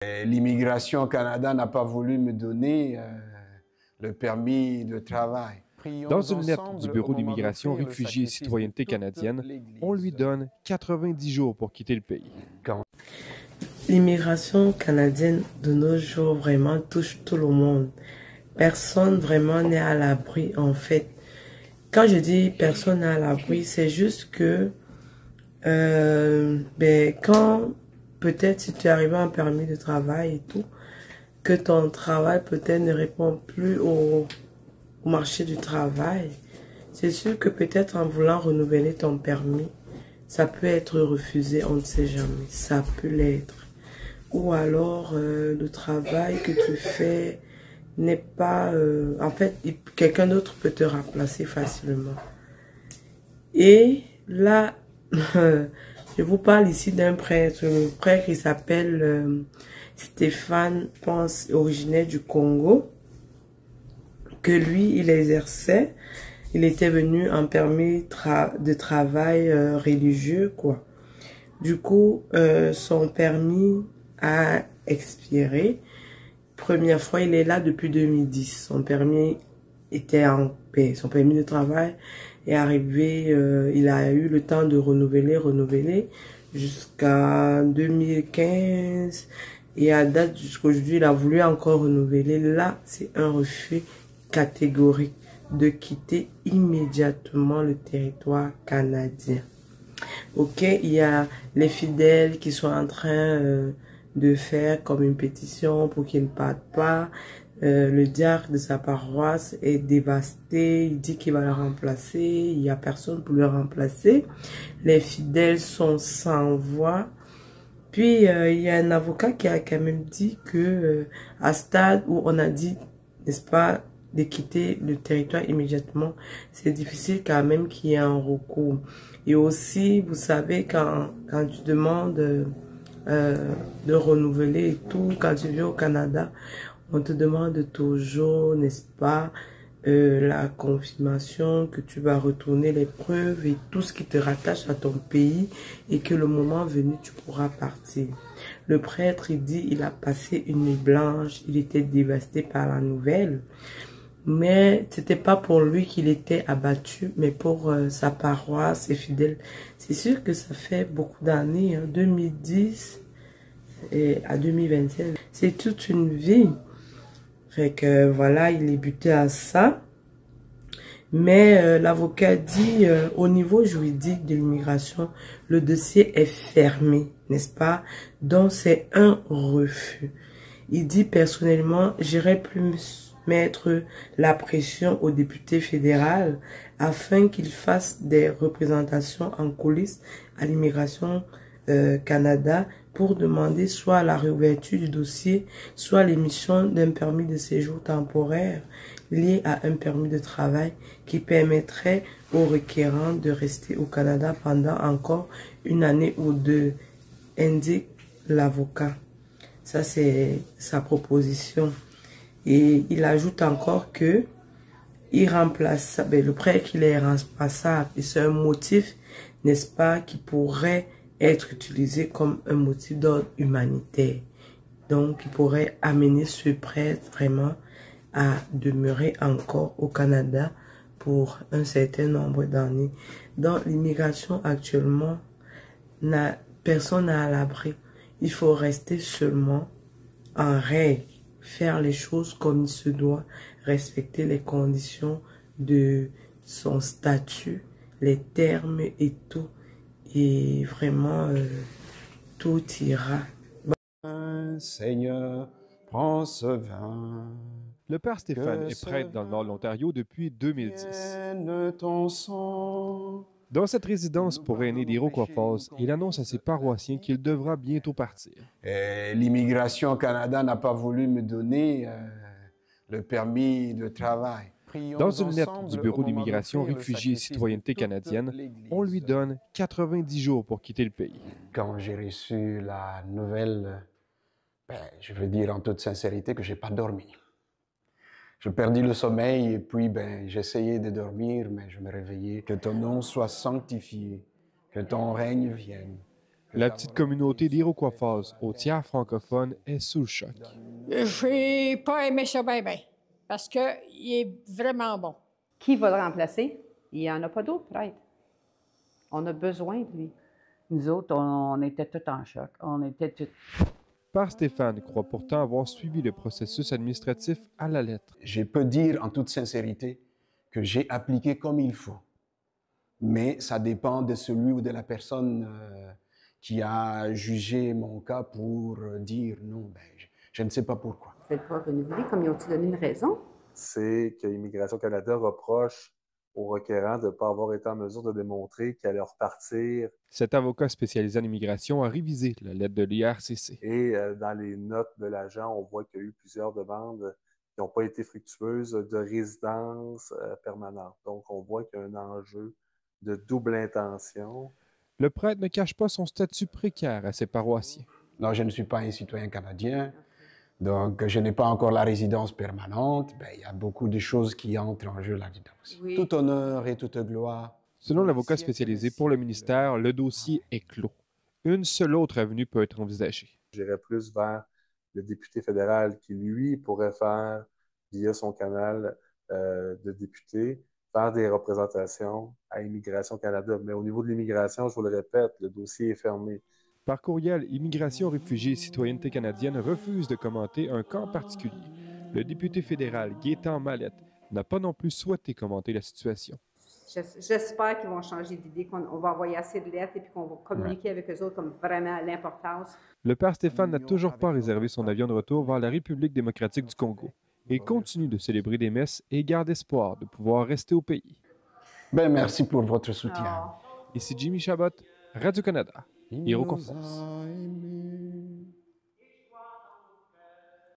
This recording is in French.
L'immigration au Canada n'a pas voulu me donner le permis de travail. Dans une lettre du Bureau d'immigration, réfugiés et citoyenneté canadienne, on lui donne 90 jours pour quitter le pays. L'immigration canadienne de nos jours vraiment touche tout le monde. Personne vraiment n'est à l'abri en fait. Quand je dis personne n'est à l'abri, c'est juste que quand peut-être si tu arrives à un permis de travail et tout, que ton travail peut-être ne répond plus au marché du travail, c'est sûr que peut-être en voulant renouveler ton permis, ça peut être refusé, on ne sait jamais, ça peut l'être. Ou alors le travail que tu fais n'est pas... en fait, quelqu'un d'autre peut te remplacer facilement. Et là, je vous parle ici d'un prêtre. Le prêtre qui s'appelle Stéphane, je pense, originaire du Congo. Que lui, il exerçait. Il était venu en permis de travail religieux, quoi. Du coup, son permis a expiré. Première fois, il est là depuis 2010. Son permis était en paix. Son permis de travail est arrivé, il a eu le temps de renouveler jusqu'à 2015. Et à date jusqu'aujourd'hui, il a voulu encore renouveler. Là, c'est un refus catégorique de quitter immédiatement le territoire canadien. Ok, il y a les fidèles qui sont en train de faire comme une pétition pour qu'il ne parte pas. Le diacre de sa paroisse est dévasté, il dit qu'il va le remplacer, il n'y a personne pour le remplacer. Les fidèles sont sans voix. Puis il y a un avocat qui a quand même dit que à stade où on a dit, n'est-ce pas, de quitter le territoire immédiatement, c'est difficile quand même qu'il y ait un recours. Et aussi, vous savez, quand tu demandes de renouveler et tout, quand tu viens au Canada, on te demande toujours, n'est-ce pas, la confirmation que tu vas retourner les preuves et tout ce qui te rattache à ton pays et que le moment venu, tu pourras partir. Le prêtre, il dit, il a passé une nuit blanche, il était dévasté par la nouvelle. Mais c'était pas pour lui qu'il était abattu, mais pour sa paroisse, ses fidèles. C'est sûr que ça fait beaucoup d'années, hein, 2010 et à 2025. C'est toute une vie. Fait que voilà, il est buté à ça. Mais l'avocat dit, au niveau juridique de l'immigration, le dossier est fermé, n'est-ce pas? Donc c'est un refus. Il dit personnellement, j'irai plus mettre la pression au député fédéral afin qu'il fasse des représentations en coulisses à l'immigration Canada pour demander soit la réouverture du dossier, soit l'émission d'un permis de séjour temporaire lié à un permis de travail qui permettrait aux requérants de rester au Canada pendant encore une année ou deux, indique l'avocat. Ça, c'est sa proposition. Et il ajoute encore que il remplace, le prêtre qu'il est remplaçable. Et c'est un motif, n'est-ce pas, qui pourrait être utilisé comme un motif d'ordre humanitaire. Donc, il pourrait amener ce prêtre vraiment à demeurer encore au Canada pour un certain nombre d'années. Dans l'immigration actuellement, personne n'a à l'abri. Il faut rester seulement en règle, faire les choses comme il se doit, respecter les conditions de son statut, les termes et tout. Et vraiment, tout ira. Seigneur, prends ce vin. Le père Stéphane est prêtre dans le nord de l'Ontario depuis 2010. Ton sang. Dans cette résidence pour aînés d'Iroquois Falls, il annonce à ses paroissiens qu'il devra bientôt partir. L'immigration au Canada n'a pas voulu me donner le permis de travail. Dans une lettre du Bureau d'immigration, réfugiés et citoyenneté canadienne, on lui donne 90 jours pour quitter le pays. Quand j'ai reçu la nouvelle, je veux dire en toute sincérité que j'ai pas dormi. Je perdis le sommeil et puis j'essayais de dormir, mais je me réveillais. Que ton nom soit sanctifié, que ton règne vienne, La petite communauté d'Iroquois au tiers francophone est sous le choc. J'ai pas aimé ça bien, bien, parce qu'il est vraiment bon. Qui va le remplacer? Il n'y en a pas d'autre prêtre. On a besoin de lui. Nous autres, on était tous en choc. On était tous... Père Stéphane croit pourtant avoir suivi le processus administratif à la lettre. Je peux dire en toute sincérité que j'ai appliqué comme il faut. Mais ça dépend de celui ou de la personne qui a jugé mon cas pour dire non, ben, je ne sais pas pourquoi. Vous ne faites pas renouveler, comme ils ont-ils donné une raison? C'est que Immigration Canada reproche aux requérants de ne pas avoir été en mesure de démontrer qu'elle allait repartir. Cet avocat spécialisé en immigration a révisé la lettre de l'IRCC. Et dans les notes de l'agent, on voit qu'il y a eu plusieurs demandes qui n'ont pas été fructueuses de résidence permanente. Donc, on voit qu'il y a un enjeu de double intention. Le prêtre ne cache pas son statut précaire à ses paroissiens. Non, je ne suis pas un citoyen canadien, donc je n'ai pas encore la résidence permanente. Ben, il y a beaucoup de choses qui entrent en jeu là-dedans aussi. Oui. Tout honneur et toute gloire. Selon l'avocat spécialisé pour le ministère, le dossier est clos. Une seule autre avenue peut être envisagée. J'irais plus vers le député fédéral qui, lui, pourrait faire, via son canal de député, faire des représentations à Immigration Canada. Mais au niveau de l'immigration, je vous le répète, le dossier est fermé. Par courriel, Immigration, Réfugiés et Citoyenneté canadienne refuse de commenter un cas en particulier. Le député fédéral Gaétan Mallette n'a pas non plus souhaité commenter la situation. J'espère qu'ils vont changer d'idée, qu'on va envoyer assez de lettres et puis qu'on va communiquer avec eux autres comme vraiment l'importance. Le père Stéphane n'a toujours pas réservé son avion de retour vers la République démocratique du Congo. Il continue de célébrer des messes et garde espoir de pouvoir rester au pays. Ben, merci pour votre soutien. Ici Jimmy Chabot, Radio-Canada, Iroquois.